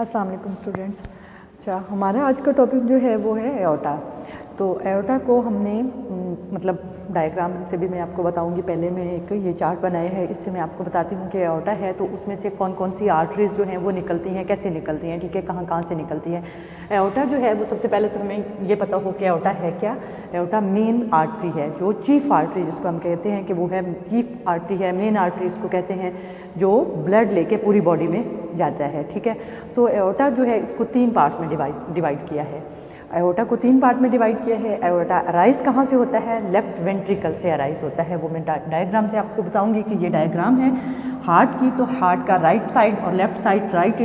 अस्सलाम वालेकुम स्टूडेंट्स। अच्छा, हमारा आज का टॉपिक जो है वो है एओर्टा। तो एओर्टा को हमने मतलब डायग्राम से भी मैं आपको बताऊंगी। पहले मैं एक ये चार्ट बनाया है, इससे मैं आपको बताती हूँ कि एओर्टा है तो उसमें से कौन कौन सी आर्टरीज़ जो हैं वो निकलती हैं, कैसे निकलती हैं, ठीक है, कहाँ कहाँ से निकलती हैं। एओर्टा जो है वो सबसे पहले तो हमें ये पता हो कि एओर्टा है क्या। एओर्टा मेन आर्टरी है, जो चीफ आर्टरी जिसको हम कहते हैं कि वो है चीफ आर्टरी है, मेन आर्टरी इसको कहते हैं, जो ब्लड लेके पूरी बॉडी में जाता है, ठीक है। तो एओर्टा जो है इसको 3 पार्ट्स में डिवाइड किया है। एओर्टा को 3 पार्ट में डिवाइड किया है। एओर्टा अराइज कहाँ से होता है? लेफ्ट वेंट्रिकल से अराइज होता है। वो मैं डायग्राम से आपको बताऊंगी कि ये डायग्राम है हार्ट की। तो हार्ट का राइट साइड और लेफ्ट साइड, राइट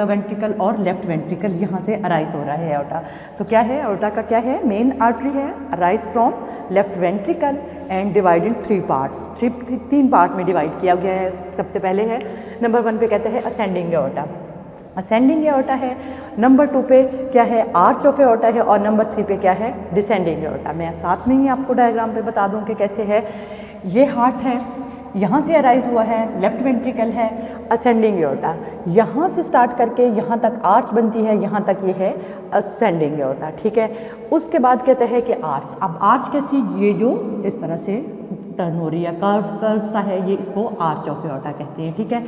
वेंट्रिकल और लेफ्ट वेंट्रिकल, यहाँ से अराइज हो रहा है एओर्टा। तो क्या है एओर्टा का? क्या है? मेन आर्टरी है, arise from left ventricle and divide in 3 parts. 3 part में डिवाइड किया गया है। सबसे पहले है नंबर 1 पे कहते हैं असेंडिंग एओर्टा, असेंडिंग एओर्टा है। नंबर 2 पे क्या है? आर्च ऑफ एओर्टा है। और नंबर 3 पे क्या है? Descending aorta. मैं साथ में ही आपको डायग्राम पे बता दूं कि कैसे है। ये हार्ट है, यहाँ से अराइज हुआ है, लेफ्ट वेंट्रिकल है, असेंडिंग एओर्टा। यहाँ से स्टार्ट करके यहाँ तक आर्च बनती है, यहाँ तक ये है असेंडिंग एओर्टा, ठीक है। उसके बाद कहते हैं कि आर्च। अब आर्च कैसी? ये जो इस तरह से टर्न हो रही है, कर्व सा है, ये इसको आर्च ऑफ एओर्टा कहते हैं, ठीक है।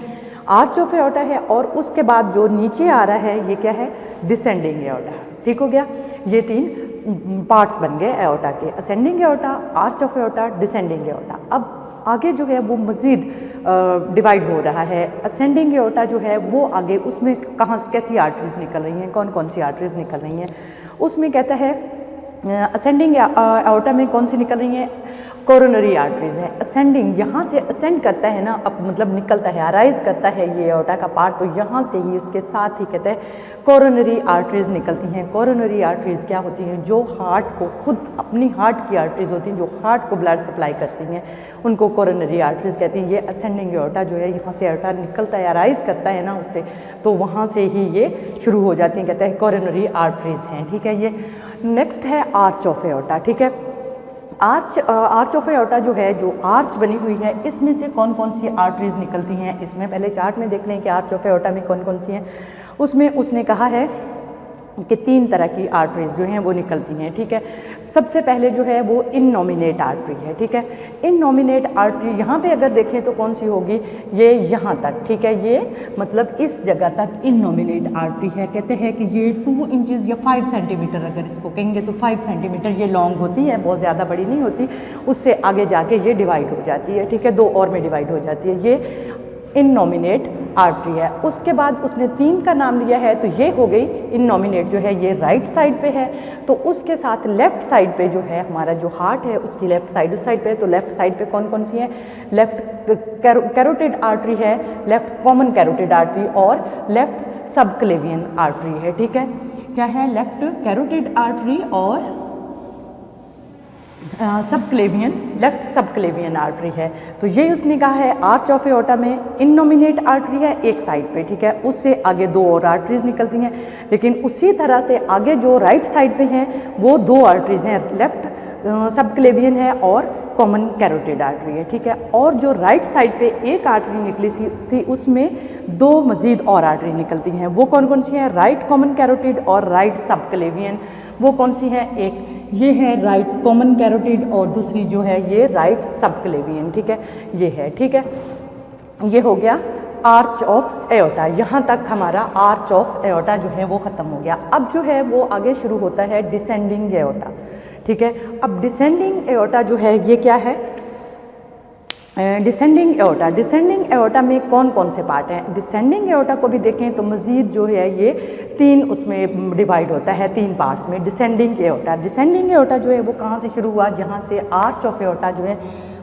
आर्च ऑफ एओर्टा है। और उसके बाद जो नीचे आ रहा है ये क्या है? डिसेंडिंग एओर्टा, ठीक हो गया। ये 3 पार्ट्स बन गए एओर्टा के, ascending aorta, arch of aorta, descending aorta. अब आगे जो है वो मज़ीद डिवाइड हो रहा है। असेंडिंग एओर्टा जो है वो आगे उसमें कहाँ कैसी आर्टरीज निकल रही हैं, कौन कौन सी आर्टरीज निकल रही हैं, उसमें कहता है असेंडिंग एओर्टा में कौन सी निकल रही हैं? कोरोनरी आर्टरीज है। असेंडिंग यहाँ से असेंड करता है ना, अब मतलब निकलता है, अराइज करता है ये एओर्टा का पार्ट, तो यहाँ से ही उसके साथ ही कहते हैं कोरोनरी आर्टरीज निकलती हैं। कोरोनरी आर्टरीज क्या होती हैं? जो हार्ट को खुद अपनी हार्ट की आर्टरीज होती हैं, जो हार्ट को ब्लड सप्लाई करती हैं, उनको कोरोनरी आर्टरीज कहती हैं। ये असेंडिंग एओर्टा जो है, यहाँ से एओर्टा निकलता है, अराइज करता है ना उससे, तो वहाँ से ही ये शुरू हो जाती हैं, कहते हैं कोरोनरी आर्टरीज हैं, ठीक है। ये नेक्स्ट है आर्च ऑफ एओर्टा, ठीक है। आर्च ऑफ एओर्टा जो है, जो आर्च बनी हुई है, इसमें से कौन कौन सी आर्टरीज निकलती हैं? इसमें पहले चार्ट में देख लें कि आर्च ऑफ एओर्टा में कौन कौन सी हैं। उसमें उसने कहा है कि 3 तरह की आर्टरीज जो हैं वो निकलती हैं, ठीक है। सबसे पहले जो है वो इननोमिनेट आर्टरी है, ठीक है। इननोमिनेट आर्टरी यहाँ पे अगर देखें तो कौन सी होगी? ये यहाँ तक, ठीक है। ये मतलब इस जगह तक इननोमिनेट आर्टरी है। कहते हैं कि ये 2 इंचेस या 5 सेंटीमीटर अगर इसको कहेंगे तो 5 सेंटीमीटर ये लॉन्ग होती है, बहुत ज़्यादा बड़ी नहीं होती। उससे आगे जाके ये डिवाइड हो जाती है, ठीक है, 2 और में डिवाइड हो जाती है। ये इननोमिनेट आर्टरी है। उसके बाद उसने 3 का नाम लिया है, तो ये हो गई इननोमिनेट जो है, ये राइट साइड पे है। तो उसके साथ लेफ्ट साइड पे जो है हमारा जो हार्ट है उसकी लेफ्ट साइड, उस साइड पे, तो लेफ्ट साइड पे कौन कौन सी है? लेफ्ट कैरोटिड आर्टरी है, लेफ्ट कॉमन कैरोटिड आर्टरी और लेफ्ट सबक्लेवियन आर्टरी है, ठीक है। क्या है? लेफ्ट कैरोटिड आर्टरी और सबक्लेवियन, लेफ्ट सबक्लेवियन आर्टरी है। तो ये उसने कहा है आर्च ऑफ एओर्टा में इननोमिनेट आर्टरी है एक साइड पे, ठीक है। उससे आगे 2 और आर्टरीज निकलती हैं। लेकिन उसी तरह से आगे जो राइट साइड पे हैं वो 2 आर्टरीज हैं, लेफ्ट सबक्लेवियन है और कॉमन कैरोटिड आर्टरी है, ठीक है। और जो राइट साइड पे एक आर्टरी निकली सी थी, उसमें 2 मज़ीद और आर्टरी निकलती हैं। वो कौन कौन सी हैं? राइट कॉमन कैरोटिड और राइट सबक्लेवियन। वो कौन सी हैं? एक ये है राइट कॉमन कैरोटिड और दूसरी जो है ये राइट सबक्लेवियन, ठीक है, ये है, ठीक है। ये हो गया आर्च ऑफ एओर्टा। यहाँ तक हमारा आर्च ऑफ एओर्टा जो है वो ख़त्म हो गया। अब जो है वो आगे शुरू होता है डिसेंडिंग एओर्टा, ठीक है। अब डिसेंडिंग एओर्टा जो है ये क्या है? Descending aorta. डिसेंडिंग एओर्टा में कौन कौन से पार्ट हैं? डिसेंडिंग एओर्टा को भी देखें तो मज़ीद जो है ये 3 उसमें डिवाइड होता है, 3 पार्ट्स में डिसेंडिंग एओर्टा। डिसेंडिंग एओर्टा जो है वो कहाँ से शुरू हुआ? जहाँ से आर्च ऑफ एओर्टा जो है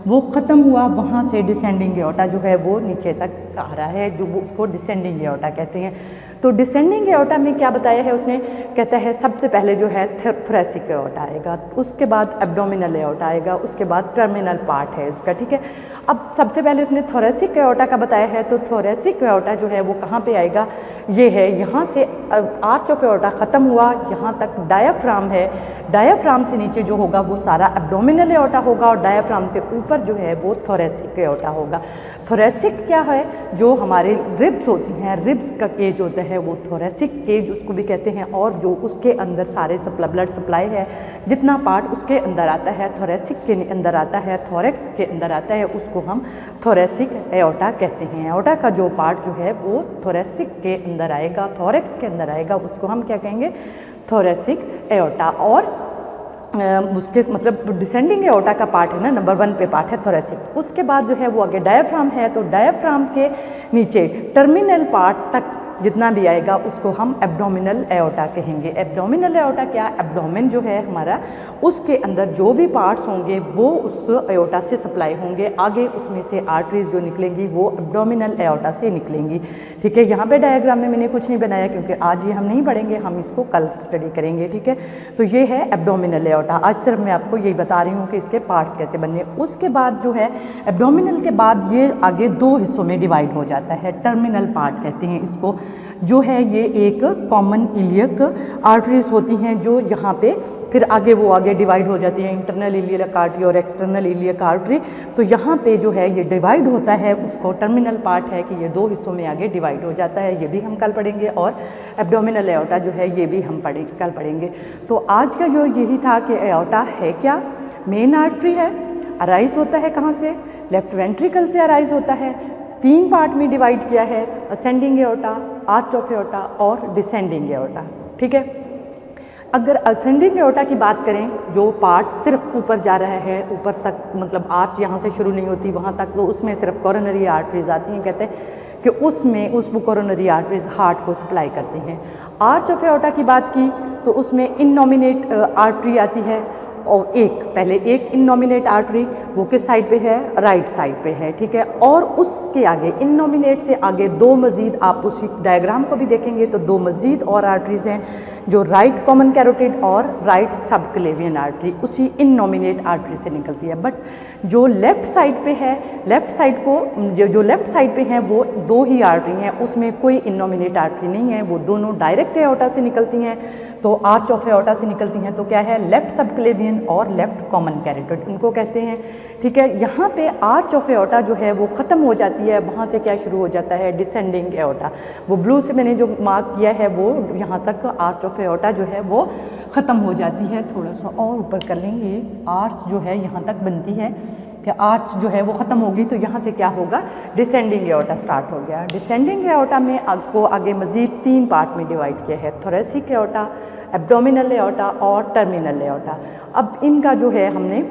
वो ख़त्म हुआ, वहाँ से डिसेंडिंग एओर्टा जो है वो नीचे तक आ रहा है, जो वो उसको डिसेंडिंग एओर्टा कहते हैं। तो डिसेंडिंग एओर्टा में क्या बताया है उसने? कहता है सबसे पहले जो है थोरेसिक एओर्टा आएगा, उसके बाद एब्डोमिनल एओर्टा आएगा, उसके बाद टर्मिनल पार्ट है उसका, ठीक है। अब सबसे पहले उसने थोरेसिक एओर्टा का बताया है, तो थोरेसिक एओर्टा जो है वो कहाँ पे आएगा? ये है, यहाँ से आर्च ऑफ एओर्टा ख़त्म हुआ, यहाँ तक डायाफ्राम है, डायाफ्राम से नीचे जो होगा वो सारा एब्डोमिनल एओर्टा होगा और डायाफ्राम से ऊपर जो है वो थोरेसिक एओर्टा होगा। थोरेसिक क्या है? जो हमारे रिब्स होती हैं, रिब्स का केज होता है वो थोरेसिक केज उसको भी कहते हैं, और जो उसके अंदर सारे ब्लड सप्लाई है, जितना पार्ट उसके अंदर आता है, थोरेसिक के अंदर आता है, थोरेक्स के अंदर आता है, उसको हम थोरेसिक एओर्टा कहते हैं। एओर्टा का जो पार्ट जो है वो थोरेसिक के अंदर आएगा, थोरेक्स के अंदर आएगा, उसको हम क्या कहेंगे, थोरेसिक एओर्टा। और उसके मतलब डिसेंडिंग एओर्टा का पार्ट है ना, नंबर 1 पे पार्ट है थोरेसिक। उसके बाद जो है वो आगे डायफ्राम है, तो डायफ्राम के नीचे टर्मिनल पार्ट तक जितना भी आएगा उसको हम एब्डोमिनल एओर्टा कहेंगे। एब्डोमिनल एओर्टा क्या, एब्डोमेन जो है हमारा, उसके अंदर जो भी पार्ट्स होंगे वो उस एओर्टा से सप्लाई होंगे, आगे उसमें से आर्टरीज जो निकलेंगी वो एब्डोमिनल एओर्टा से निकलेंगी। ठीक है, यहाँ पे डायग्राम में मैंने कुछ नहीं बनाया क्योंकि आज ये हम नहीं पढ़ेंगे, हम इसको कल स्टडी करेंगे। ठीक है, तो ये है एब्डोमिनल एओर्टा। आज सिर्फ मैं आपको यही बता रही हूँ कि इसके पार्ट्स कैसे बनने। उसके बाद जो है एब्डोमिनल के बाद ये आगे 2 हिस्सों में डिवाइड हो जाता है, टर्मिनल पार्ट कहते हैं इसको, जो है ये एक कॉमन इलियक आर्टरीज होती हैं जो यहाँ पे फिर आगे वो आगे डिवाइड हो जाती है, इंटरनल इलियक आर्टरी और एक्सटर्नल इलियक आर्टरी। तो यहाँ पे जो है ये डिवाइड होता है, उसको टर्मिनल पार्ट है कि ये 2 हिस्सों में आगे डिवाइड हो जाता है, ये भी हम कल पढ़ेंगे। और एब्डोमिनल एओर्टा जो है ये भी हम कल पढ़ेंगे। तो आज का जो यही था कि एओर्टा है क्या, मेन आर्टरी है, अराइज होता है कहाँ से, लेफ्ट वेंट्रिकल से अराइज होता है, 3 पार्ट में डिवाइड किया है, ascending aorta, arch of aorta और डिसेंडिंग एओर्टा। ठीक है, अगर असेंडिंग एओर्टा की बात करें, जो पार्ट सिर्फ ऊपर जा रहा है, ऊपर तक, मतलब आर्च यहाँ से शुरू नहीं होती वहाँ तक, तो उसमें सिर्फ कोरोनरी आर्टरीज आती हैं। कहते हैं कि उसमें उस कोरोनरी आर्टरीज हार्ट को सप्लाई करती हैं। आर्च ऑफ एओर्टा की बात की तो उसमें इननोमिनेट आर्टरी आती है, और पहले एक इननोमिनेट आर्टरी, वो किस साइड पे है, राइट साइड पे है। ठीक है, और उसके आगे इननोमिनेट से आगे 2 मज़ीद, आप उसी डायग्राम को भी देखेंगे तो 2 मज़ीद और आर्टरीज हैं, जो राइट कॉमन कैरोटिड और राइट सबक्लेवियन आर्टरी उसी इननोमिनेट आर्टरी से निकलती है। बट जो लेफ़्ट साइड पे है, लेफ़्ट साइड को जो लेफ़्ट साइड पे हैं वो 2 ही आर्टरी हैं, उसमें कोई इननोमिनेट आर्टरी नहीं है, वो दोनों डायरेक्ट एओर्टा से निकलती हैं, तो आर्च ऑफ एओर्टा से निकलती हैं। तो क्या है, लेफ़्ट सबक्लेवियन और लेफ़्ट कॉमन कैरोटिड उनको कहते हैं। ठीक है, यहाँ पे आर्च ऑफ एओर्टा जो है वो ख़त्म हो जाती है, वहाँ से क्या शुरू हो जाता है, डिसेंडिंग एओर्टा। वो ब्लू से मैंने जो मार्क किया है वो यहाँ तक आर्च ऑफ एओर्टा जो है वो ख़त्म हो जाती है। थोड़ा सा और ऊपर कर लेंगे, आर्च जो है यहाँ तक बनती है कि आर्च जो है वो ख़त्म होगी, तो यहाँ से क्या होगा, डिसेंडिंग एओर्टा स्टार्ट हो गया। डिसेंडिंग एओर्टा में आपको आगे मज़ीद 3 पार्ट में डिवाइड किया है, थोरेसिक एओर्टा, एब्डोमिनल एओर्टा और टर्मिनल एओर्टा। अब इनका जो है हमने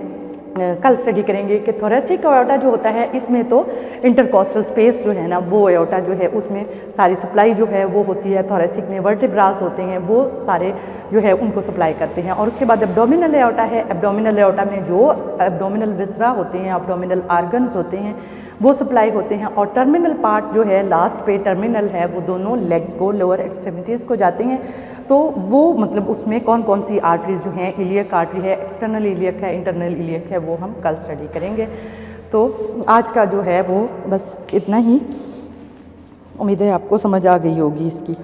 कल स्टडी करेंगे कि थोरेसिक एओर्टा जो होता है इसमें तो इंटरकोस्टल स्पेस जो है ना, वो एओर्टा जो है उसमें सारी सप्लाई जो है वो होती है। थोरेसिक में वर्टिब्रास होते हैं, वो सारे जो है उनको सप्लाई करते हैं। और उसके बाद एब्डोमिनल एओर्टा है, एब्डोमिनल एओर्टा में जो एब्डोमिनल विसरा होते हैं, एब्डोमिनल आर्गन्स होते हैं, वो सप्लाई होते हैं। और टर्मिनल पार्ट जो है लास्ट पे टर्मिनल है, वो दोनों लेग्स को, लोअर एक्सट्रीमिटीज़ को जाते हैं। तो वो मतलब उसमें कौन कौन सी आर्टरीज जो हैं, इलियक आर्टरी है, एक्सटर्नल इलियक है, इंटरनल इलियक है, वो हम कल स्टडी करेंगे। तो आज का जो है वो बस इतना ही, उम्मीद है आपको समझ आ गई होगी इसकी।